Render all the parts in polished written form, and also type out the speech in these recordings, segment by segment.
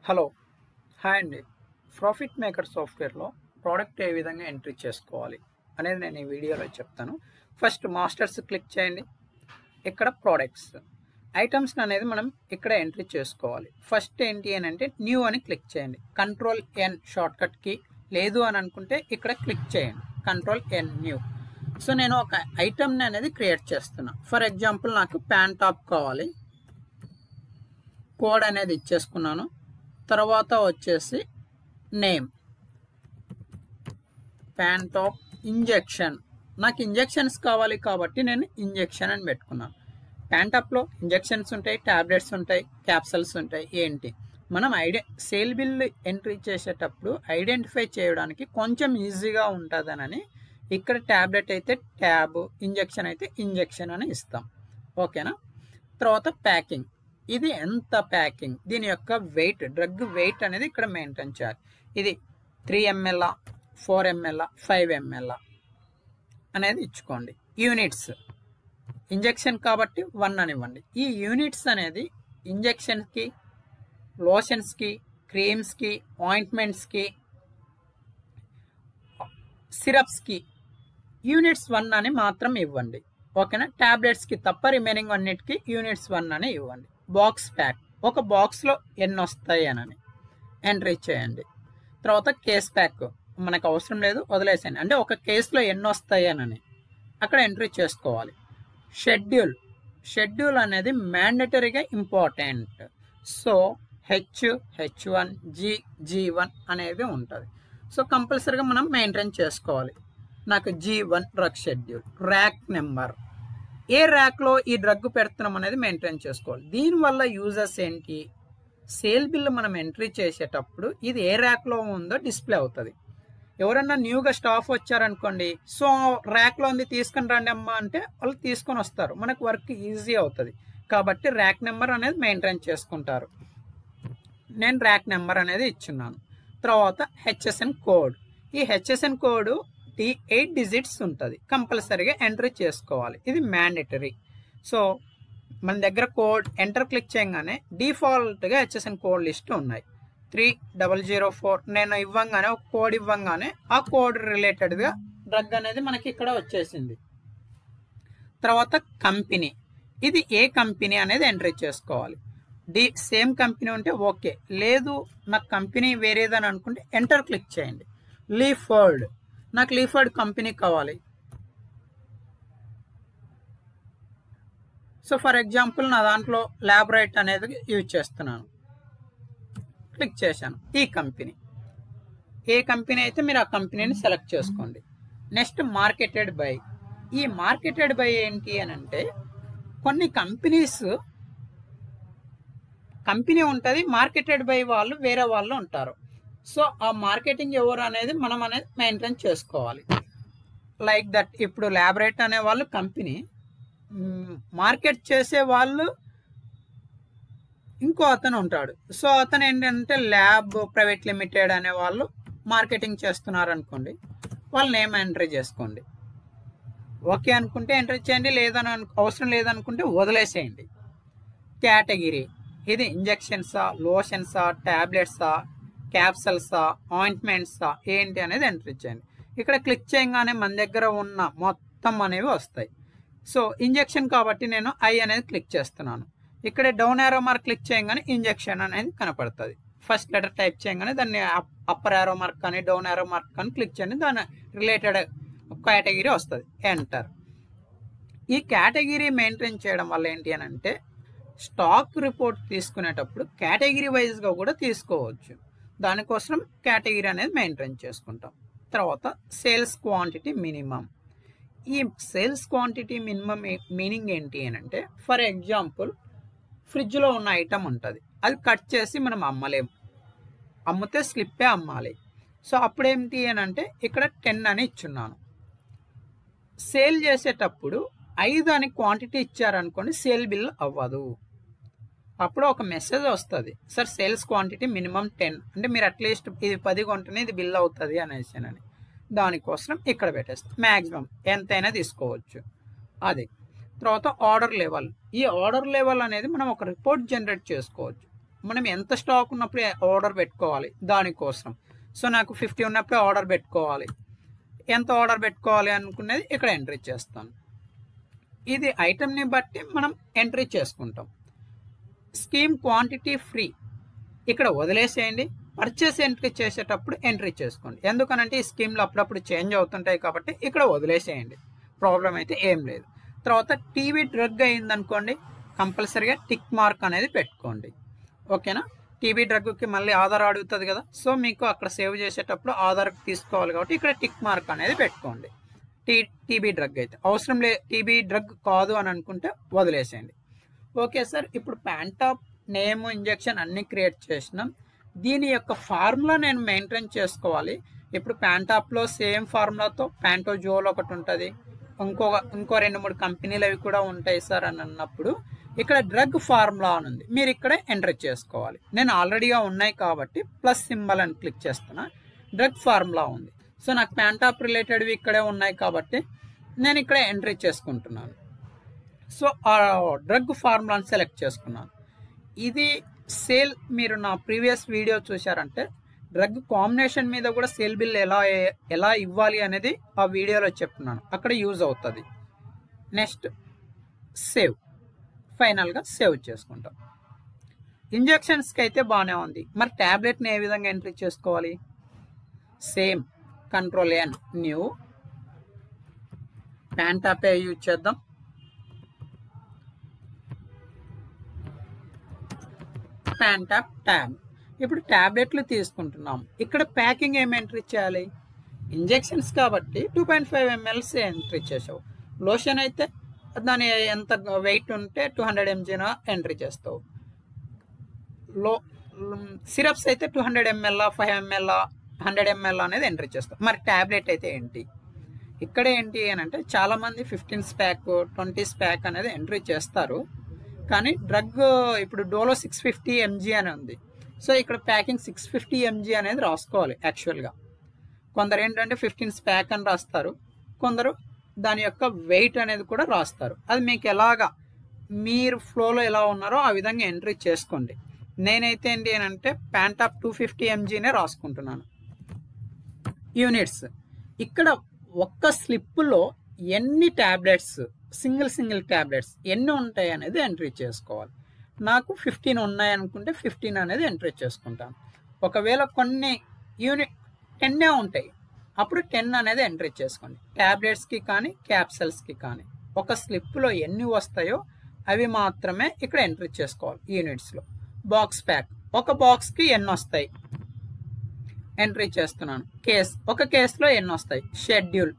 Hello hi అండి. Profit maker సాఫ్ట్వేర్లో product ఏ విధంగా ఎంట్రీ చేసుకోవాలి అనేది నేను ఈ వీడియోలో చెప్తాను. ఫస్ట్ మాస్టర్స్ క్లిక్ చేయండి. ఇక్కడ ప్రోడక్ట్స్ ఐటమ్స్ అనేది మనం ఇక్కడ ఎంట్రీ చేసుకోవాలి. ఫస్ట్ ఏంటి అని అంటే న్యూ అని క్లిక్ చేయండి. కంట్రోల్ ఎన్ షార్ట్కట్ కి, లేదు అని అనుకుంటే ఇక్కడ క్లిక్ చేయండి కంట్రోల్ ఎన్ న్యూ. సో నేను ఒక ఐటమ్ని అనేది క్రియేట్ చేస్తున్నా. ఫర్ ఎగ్జాంపుల్ నాకు ప్యాన్ టాప్ కావాలి. కోడ్ అనేది ఇచ్చేసుకున్నాను. తర్వాత వచ్చేసి నేమ్ ప్యాన్ టాప్ ఇంజెక్షన్. నాకు ఇంజెక్షన్స్ కావాలి కాబట్టి నేను ఇంజెక్షన్ అని పెట్టుకున్నాను. ప్యాన్ టాప్లో ఇంజెక్షన్స్ ఉంటాయి, టాబ్లెట్స్ ఉంటాయి, క్యాప్సల్స్ ఉంటాయి. ఏంటి మనం సేల్ బిల్ ఎంట్రీ చేసేటప్పుడు ఐడెంటిఫై చేయడానికి కొంచెం ఈజీగా ఉంటుందనని ఇక్కడ టాబ్లెట్ అయితే ట్యాబ్, ఇంజెక్షన్ అయితే ఇంజెక్షన్ అని ఇస్తాం. ఓకేనా. తర్వాత ప్యాకింగ్, ఇది ఎంత ప్యాకింగ్, దీని యొక్క వెయిట్, డ్రగ్ వెయిట్ అనేది ఇక్కడ మెయింటైన్ చేయాలి. ఇది 3 ml 4 ml 5 ml అనేది ఇచ్చుకోండి. యూనిట్స్ ఇంజెక్షన్ కాబట్టి 1 అని ఇవ్వండి. ఈ యూనిట్స్ అనేది ఇంజెక్షన్స్కి, లోషన్స్కి, క్రీమ్స్కి, ఆయింట్మెంట్స్కి, సిరప్స్కి యూనిట్స్ 1 అని మాత్రం ఇవ్వండి. ఓకేనా. టాబ్లెట్స్కి తప్ప రిమైనింగ్ అన్నిటికీ యూనిట్స్ 1 అని ఇవ్వండి. బాక్స్ ప్యాక్, ఒక బాక్స్లో ఎన్ని వస్తాయి అని ఎంట్రీ చేయండి. తర్వాత కేస్ ప్యాక్ మనకు అవసరం లేదు, వదిలేసేయండి. అంటే ఒక కేసులో ఎన్ని వస్తాయి అని అక్కడ ఎంట్రీ చేసుకోవాలి. షెడ్యూల్ అనేది మ్యాండటరీగా ఇంపార్టెంట్. సో H1 G1 అనేది ఉంటుంది. సో కంపల్సరీగా మనం మెయింటైన్ చేసుకోవాలి. నాకు G1 drug schedule. Rack number, ఏ ర్యాక్లో ఈ డ్రగ్ పెడుతున్నాం అనేది మెయింటైన్ చేసుకోవాలి. దీనివల్ల యూజర్స్ ఏంటి, సేల్ బిల్ మనం ఎంట్రీ చేసేటప్పుడు ఇది ఏ ర్యాక్లో ఉందో డిస్ప్లే అవుతుంది. ఎవరన్నా న్యూగా స్టాఫ్ వచ్చారనుకోండి, సో ర్యాక్లో ఉంది తీసుకొని రండి అమ్మా అంటే వాళ్ళు తీసుకొని వస్తారు, మనకు వర్క్ ఈజీ అవుతుంది. కాబట్టి ర్యాక్ నెంబర్ అనేది మెయింటైన్ చేసుకుంటారు. నేను ర్యాక్ నెంబర్ అనేది ఇచ్చున్నాను. తర్వాత HSN కోడ్, ఈ HSN కోడ్ 8 డిజిట్స్ ఉంటుంది, కంపల్సరీగా ఎంట్రీ చేసుకోవాలి. ఇది మ్యాండేటరీ. సో మన దగ్గర కోడ్ ఎంటర్ క్లిక్ చేయగానే డిఫాల్ట్గా HSN కోడ్ లిస్ట్ ఉన్నాయి 3004. నేను ఇవ్వంగానే ఒక కోడ్ ఇవ్వంగానే ఆ కోడ్ రిలేటెడ్గా డ్రగ్ అనేది మనకి ఇక్కడ వచ్చేసింది. తర్వాత కంపెనీ, ఇది ఏ కంపెనీ అనేది ఎంట్రీ చేసుకోవాలి. సేమ్ కంపెనీ ఉంటే ఓకే, లేదు నాకు కంపెనీ వేరేదని అనుకుంటే ఎంటర్ క్లిక్ చేయండి. లీఫర్డ్, నాకు లీఫర్డ్ కంపెనీ కావాలి. సో ఫర్ ఎగ్జాంపుల్ నా దాంట్లో ల్యాబొరేట్ అనేది యూజ్ చేస్తున్నాను. క్లిక్ చేశాను. ఈ కంపెనీ, ఏ కంపెనీ అయితే మీరు ఆ కంపెనీని సెలెక్ట్ చేసుకోండి. Next marketed by. ఈ మార్కెటెడ్ బై ఏంటి అని అంటే కొన్ని కంపెనీ ఉంటుంది, మార్కెటెడ్ బై వాళ్ళు వేరే వాళ్ళు ఉంటారు. సో ఆ మార్కెటింగ్ ఎవరు అనేది మనం అనేది మెయింటైన్ చేసుకోవాలి. లైక్ దట్ ఇప్పుడు ల్యాబొరేట్ అనే వాళ్ళు కంపెనీ, మార్కెట్ చేసే వాళ్ళు ఇంకో అతను ఉంటాడు. సో అతను ఏంటంటే ల్యాబ్ ప్రైవేట్ లిమిటెడ్ అనే వాళ్ళు మార్కెటింగ్ చేస్తున్నారు అనుకోండి, వాళ్ళ నేమ్ ఎంట్రీ చేసుకోండి. ఓకే అనుకుంటే ఎంట్రీ చేయండి, లేదని అవసరం లేదనుకుంటే వదిలేసేయండి. కేటగిరీ, ఇది ఇంజెక్షన్సా, లోషన్సా, టాబ్లెట్సా, క్యాప్సల్సా, ఆయింట్మెంట్సా ఏంటి అనేది ఎంట్రీ చేయండి. ఇక్కడ క్లిక్ చేయగానే మన దగ్గర ఉన్న మొత్తం అనేవి వస్తాయి. సో ఇంజెక్షన్ కాబట్టి నేను ఐ అనేది క్లిక్ చేస్తున్నాను. ఇక్కడ డౌన్ యారో మార్క్ క్లిక్ చేయగానే ఇంజెక్షన్ అనేది కనపడుతుంది. ఫస్ట్ లెటర్ టైప్ చేయగానే దాన్ని అప్పర్ యారో మార్క్ కానీ డౌన్ యారో మార్క్ కానీ క్లిక్ చేయండి, దాని రిలేటెడ్ కేటగిరీ వస్తుంది. ఎంటర్. ఈ కేటగిరీ మెయింటైన్ చేయడం వల్ల ఏంటి అని అంటే స్టాక్ రిపోర్ట్ తీసుకునేటప్పుడు కేటగిరీ వైజ్గా కూడా తీసుకోవచ్చు. దానికోసం కేటగిరీ అనేది మెయింటైన్ చేసుకుంటాం. తర్వాత సేల్స్ క్వాంటిటీ మినిమం. ఈ సేల్స్ క్వాంటిటీ మినిమం మీనింగ్ ఏంటి అని అంటే ఫర్ ఎగ్జాంపుల్ ఫ్రిడ్జ్లో ఉన్న ఐటమ్ ఉంటుంది, అది కట్ చేసి మనం అమ్మలేము, అమ్మితే స్లిప్పే అమ్మాలి. సో అప్పుడేంటి అని అంటే ఇక్కడ 10 అని ఇచ్చున్నాను. సేల్ చేసేటప్పుడు 5 అని క్వాంటిటీ ఇచ్చారనుకోండి, సేల్ బిల్ అవ్వదు. అప్పుడు ఒక మెసేజ్ వస్తుంది, సార్ సేల్స్ క్వాంటిటీ మినిమం 10, అంటే మీరు అట్లీస్ట్ ఇది 10 కొంటేనే ఇది బిల్ అవుతుంది అనేసానని. దానికోసం ఇక్కడ పెట్టేస్తాం. మ్యాక్సిమం ఎంతైనా తీసుకోవచ్చు అది. తర్వాత ఆర్డర్ లెవెల్, ఈ ఆర్డర్ లెవెల్ అనేది మనం ఒక రిపోర్ట్ జనరేట్ చేసుకోవచ్చు. మనం ఎంత స్టాక్ ఉన్నప్పుడే ఆర్డర్ పెట్టుకోవాలి దానికోసం. సో నాకు 50 ఉన్నప్పుడే ఆర్డర్ పెట్టుకోవాలి. ఎంత ఆర్డర్ పెట్టుకోవాలి అనుకునేది ఇక్కడ ఎంట్రీ చేస్తాను. ఇది ఐటమ్ని బట్టి మనం ఎంట్రీ చేసుకుంటాం. స్కీమ్ క్వాంటిటీ ఫ్రీ ఇక్కడ వదిలేసేయండి. పర్చేస్ ఎంట్రీ చేసేటప్పుడు ఎంట్రీ చేసుకోండి. ఎందుకనంటే ఈ స్కీమ్లు అప్పుడప్పుడు చేంజ్ అవుతుంటాయి కాబట్టి ఇక్కడ వదిలేసేయండి, ప్రాబ్లం అయితే ఏం లేదు. తర్వాత టీవీ డ్రగ్ అయిందనుకోండి, కంపల్సరీగా టిక్ మార్క్ అనేది పెట్టుకోండి. ఓకేనా? టీబీ డ్రగ్కి మళ్ళీ ఆధార్ అడుగుతుంది కదా, సో మీకు అక్కడ సేవ్ చేసేటప్పుడు ఆధార్ తీసుకోవాలి కాబట్టి ఇక్కడ టిక్ మార్క్ అనేది పెట్టుకోండి. టీబీ డ్రగ్ అయితే అవసరం లేదు, టీబీ డ్రగ్ కాదు అని అనుకుంటే వదిలేసేయండి. ఓకే సార్, ఇప్పుడు ప్యాంటాప్ నేమ్ ఇంజెక్షన్ అన్నీ క్రియేట్ చేసినాం. దీని యొక్క ఫార్ములా నేను మెయింటైన్ చేసుకోవాలి. ఇప్పుడు ప్యాంటాప్లో సేమ్ ఫార్ములాతో ప్యాంటోజోల్ ఒకటి ఉంటుంది, ఇంకో 2-3 కంపెనీలు అవి కూడా ఉంటాయి సార్ అని అన్నప్పుడు ఇక్కడ డ్రగ్ ఫార్ములా అని ఉంది, మీరు ఇక్కడే ఎంటర్ చేసుకోవాలి. నేను ఆల్రెడీగా ఉన్నాయి కాబట్టి ప్లస్ సింబల్ అని క్లిక్ చేస్తున్నా, డ్రగ్ ఫార్ములా ఉంది. సో నాకు ప్యాంటాప్ రిలేటెడ్వి ఇక్కడే ఉన్నాయి కాబట్టి నేను ఇక్కడే ఎంట్రీ చేసుకుంటున్నాను. సో ఆ డ్రగ్ ఫార్ములాని సెలెక్ట్ చేసుకున్నాను. ఇది సేల్, మీరు నా ప్రీవియస్ వీడియో చూసారంటే డ్రగ్ కాంబినేషన్ మీద కూడా సేల్ బిల్ ఎలా ఇవ్వాలి అనేది ఆ వీడియోలో చెప్తున్నాను, అక్కడ యూజ్ అవుతుంది. నెక్స్ట్ సేవ్, ఫైనల్గా సేవ్ చేసుకుంటాం. ఇంజెక్షన్స్కి అయితే బాగానే ఉంది. మరి ట్యాబ్లెట్ని ఏ విధంగా ఎంట్రీ చేసుకోవాలి? సేమ్ Ctrl+N న్యూ ప్యాంటాపే యూజ్ చేద్దాం. ప్యాంటాప్ ట్యాబ్. ఇప్పుడు ట్యాబ్లెట్లు తీసుకుంటున్నాం. ఇక్కడ ప్యాకింగ్ ఏమి ఎంట్రీ చేయాలి? ఇంజెక్షన్స్ కాబట్టి 2.5 ml ఎంట్రీ చేసావు. లోషన్ అయితే దాని ఎంత వెయిట్ ఉంటే 200 mg ఎంట్రీ చేస్తావు. సిరప్స్ అయితే 200 ml, 5 ml, 100 ml అనేది ఎంట్రీ చేస్తావు. మరి ట్యాబ్లెట్ అయితే ఏంటి? ఇక్కడ ఏంటి అని అంటే చాలామంది 15 స్పాక్ 20 స్పాక్ అనేది ఎంట్రీ చేస్తారు. కానీ డ్రగ్ ఇప్పుడు డోలో 650 mg అని ఉంది. సో ఇక్కడ ప్యాకింగ్ 650 mg అనేది రాసుకోవాలి యాక్చువల్గా. కొందరు ఏంటంటే 15 స్పాక్ అని రాస్తారు, కొందరు దాని యొక్క వెయిట్ అనేది కూడా రాస్తారు. అది మీకు ఎలాగా మీరు ఫ్లోలో ఎలా ఉన్నారో ఆ విధంగా ఎంట్రీ చేసుకోండి. నేనైతే ఏంటి అని అంటే ప్యాంటాప్ 250 mgనే రాసుకుంటున్నాను. యూనిట్స్, ఇక్కడ ఒక్క స్లిప్లో ఎన్ని ట్యాబ్లెట్స్, సింగిల్ ట్యాబ్లెట్స్ ఎన్ని ఉంటాయి అనేది ఎంట్రీ చేసుకోవాలి. నాకు 15 ఉన్నాయి అనుకుంటే 15 అనేది ఎంట్రీ చేసుకుంటాను. ఒకవేళ కొన్ని యూనిట్ 10 ఉంటాయి అప్పుడు 10 అనేది ఎంట్రీ చేసుకోండి. ట్యాబ్లెట్స్కి కానీ క్యాప్సల్స్కి కానీ ఒక స్లిప్లో ఎన్ని వస్తాయో అవి మాత్రమే ఇక్కడ ఎంట్రీ చేసుకోవాలి యూనిట్స్లో. బాక్స్ ప్యాక్, ఒక బాక్స్కి ఎన్ని వస్తాయి ఎంట్రీ చేస్తున్నాను. కేస్, ఒక కేసులో ఎన్ని వస్తాయి. షెడ్యూల్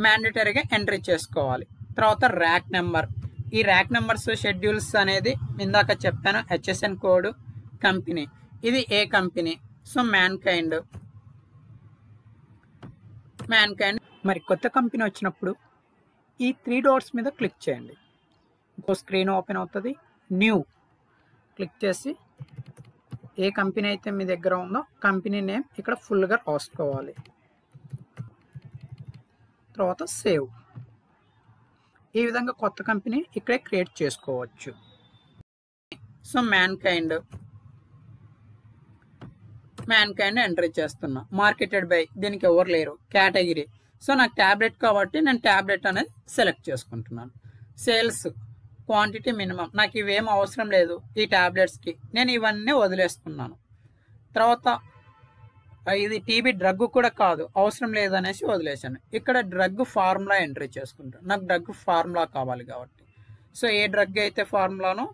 మ్యాండేటరీగా ఎంట్రీ చేసుకోవాలి. తర్వాత ర్యాక్ నెంబర్, ఈ ర్యాక్ నెంబర్స్ షెడ్యూల్స్ అనేది ఇందాక చెప్పాను. HSN కోడ్, కంపెనీ, ఇది ఏ కంపెనీ. So mankind. మరి కొత్త కంపెనీ వచ్చినప్పుడు ఈ 3 డాట్స్ మీద క్లిక్ చేయండి, ఇంకో స్క్రీన్ ఓపెన్ అవుతుంది. న్యూ క్లిక్ చేసి ఏ కంపెనీ అయితే మీ దగ్గర ఉందో కంపెనీ నేమ్ ఇక్కడ ఫుల్గా రాసుకోవాలి. తర్వాత సేవ్. ఈ విధంగా కొత్త కంపెనీ ఇక్కడే క్రియేట్ చేసుకోవచ్చు. సో మ్యాన్కైండ్ ఎంట్రీ చేస్తున్నా. మార్కెటెడ్ బై, దీనికి ఎవరు లేరు. కేటగిరీ, సో నాకు ట్యాబ్లెట్ కాబట్టి నేను ట్యాబ్లెట్ అనేది సెలెక్ట్ చేసుకుంటున్నాను. సేల్స్ క్వాంటిటీ మినిమం, నాకు ఇవేం అవసరం లేదు ఈ ట్యాబ్లెట్స్కి, నేను ఇవన్నీ వదిలేసుకున్నాను. తర్వాత ఇది టీబీ డ్రగ్ కూడా కాదు, అవసరం లేదనేసి వదిలేసాను. ఇక్కడ డ్రగ్ ఫార్ములా ఎంట్రీ చేసుకుంటాను, నాకు డ్రగ్ ఫార్ములా కావాలి కాబట్టి. సో ఏ డ్రగ్ అయితే ఫార్ములానో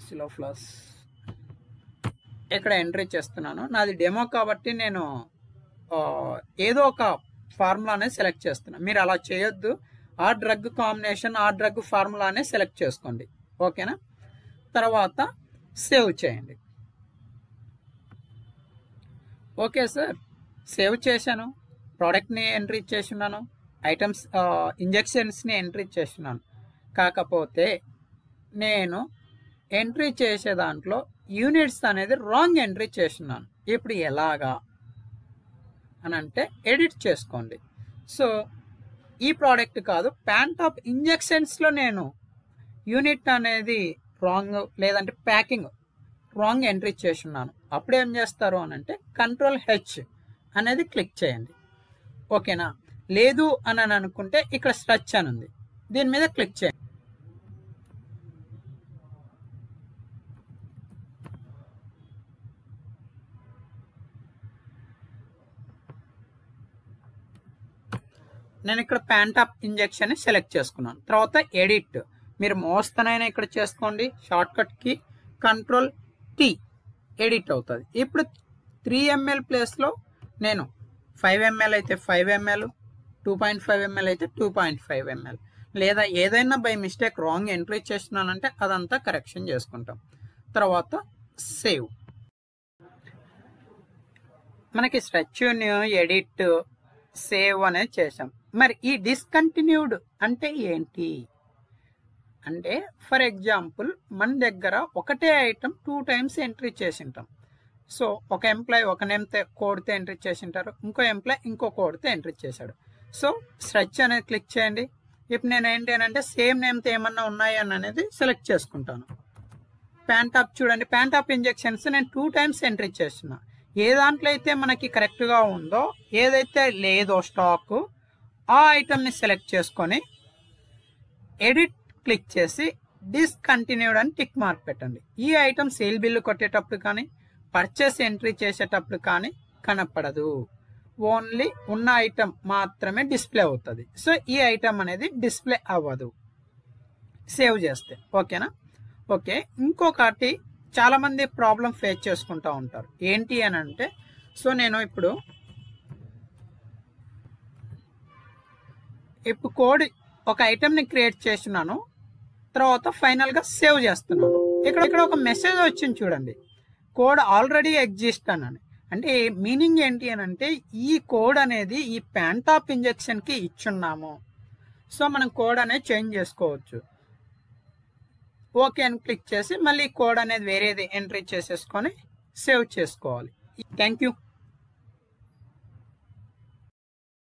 సిలోఫ్లాస్ ఇక్కడ ఎంట్రీ చేస్తున్నాను. నాది డెమో కాబట్టి నేను ఏదో ఒక ఫార్ములానే సెలెక్ట్ చేస్తున్నాను. మీరు అలా చేయొద్దు, ఆ డ్రగ్ కాంబినేషన్, ఆ డ్రగ్ ఫార్ములానే సెలెక్ట్ చేసుకోండి. ఓకేనా? తర్వాత సేవ్ చేయండి. ఓకే సార్, సేవ్ చేశాను. ప్రోడక్ట్ని ఎంట్రీ చేస్తున్నాను, ఐటమ్స్ ఇంజెక్షన్స్ని ఎంట్రీ చేస్తున్నాను. కాకపోతే నేను ఎంట్రీ చేసే దాంట్లో యూనిట్స్ అనేది రాంగ్ ఎంట్రీ చేస్తున్నాను. ఇప్పుడు ఎలాగా అని అంటే ఎడిట్ చేసుకోండి. సో ఈ ప్రోడక్ట్ కాదు, ప్యాంటాప్ ఇంజెక్షన్స్లో నేను యూనిట్ అనేది రాంగ్ లేదంటే ప్యాకింగ్ రాంగ్ ఎంట్రీ చేసి ఉన్నాను. అప్పుడు ఏం చేస్తారు అని అంటే కంట్రోల్ హెచ్ అనేది క్లిక్ చేయండి. ఓకేనా? లేదు అని అనుకుంటే ఇక్కడ స్ట్రెచ్ అని ఉంది, దీని మీద క్లిక్ చేయండి. నేను ఇక్కడ ప్యాంటాప్ ఇంజెక్షన్ సెలెక్ట్ చేసుకున్నాను. తర్వాత ఎడిట్, మీరు మోస్తనైనా ఇక్కడ చేసుకోండి. షార్ట్ కట్ కి కంట్రోల్ టీ, ఎడిట్ అవుతుంది. ఇప్పుడు 3 ml ప్లేస్లో నేను 5 ml అయితే 5 ml, 2.5 ml అయితే 2.5 ml, లేదా ఏదైనా బై మిస్టేక్ రాంగ్ ఎంట్రీ చేస్తున్నానంటే అదంతా కరెక్షన్ చేసుకుంటాం. తర్వాత సేవ్. మనకి స్ట్రెచ్, ఎడిట్, సేవ్ అనేది చేసాం. మరి ఈ డిస్కంటిన్యూడ్ అంటే ఏంటి అంటే, ఫర్ ఎగ్జాంపుల్ మన దగ్గర ఒకటే ఐటమ్ 2 times ఎంట్రీ చేసి ఉంటాం. సో ఒక ఎంప్లాయీ ఒక నేమ్తో కోడ్తో ఎంట్రీ చేసి ఉంటారు, ఇంకో ఎంప్లాయీ ఇంకో కోడ్తో ఎంట్రీ చేశాడు. సో స్ట్రెచ్ అనేది క్లిక్ చేయండి. ఇప్పుడు నేను ఏంటి అని అంటే సేమ్ నేమ్తో ఏమన్నా ఉన్నాయి అని అనేది సెలెక్ట్ చేసుకుంటాను. ప్యాంటాప్ చూడండి, ప్యాంటాప్ ఇంజెక్షన్స్ నేను 2 times ఎంట్రీ చేస్తున్నా. ఏ దాంట్లో అయితే మనకి కరెక్ట్గా ఉందో, ఏదైతే లేదో స్టాక్, ఆ ఐటమ్ని సెలెక్ట్ చేసుకొని ఎడిట్ క్లిక్ చేసి డిస్కంటిన్యూడ్ అని టిక్ మార్క్ పెట్టండి. ఈ ఐటమ్ సేల్ బిల్లు కొట్టేటప్పుడు కానీ పర్చేస్ ఎంట్రీ చేసేటప్పుడు కానీ కనపడదు, ఓన్లీ ఉన్న ఐటమ్ మాత్రమే డిస్ప్లే అవుతుంది. సో ఈ ఐటమ్ అనేది డిస్ప్లే అవ్వదు సేవ్ చేస్తే. ఓకేనా? ఓకే, ఇంకొకటి చాలా మంది ప్రాబ్లం ఫేస్ చేసుకుంటూ ఉంటారు. ఏంటి అని అంటే, సో నేను ఇప్పుడు కోడ్ ఒక ఐటమ్ని క్రియేట్ చేస్తున్నాను, తర్వాత ఫైనల్గా సేవ్ చేస్తున్నాను. ఇక్కడ ఒక మెసేజ్ వచ్చింది చూడండి, కోడ్ ఆల్రెడీ ఎగ్జిస్ట్ అని. అంటే మీనింగ్ ఏంటి అని అంటే, ఈ కోడ్ అనేది ఈ ప్యాంటాప్ ఇంజెక్షన్కి ఇచ్చున్నాము. సో మనం కోడ్ అనేది చేంజ్ చేసుకోవచ్చు. ఓకే అని క్లిక్ చేసి మళ్ళీ కోడ్ అనేది వేరేది ఎంట్రీ చేసేసుకొని సేవ్ చేసుకోవాలి. Thank you.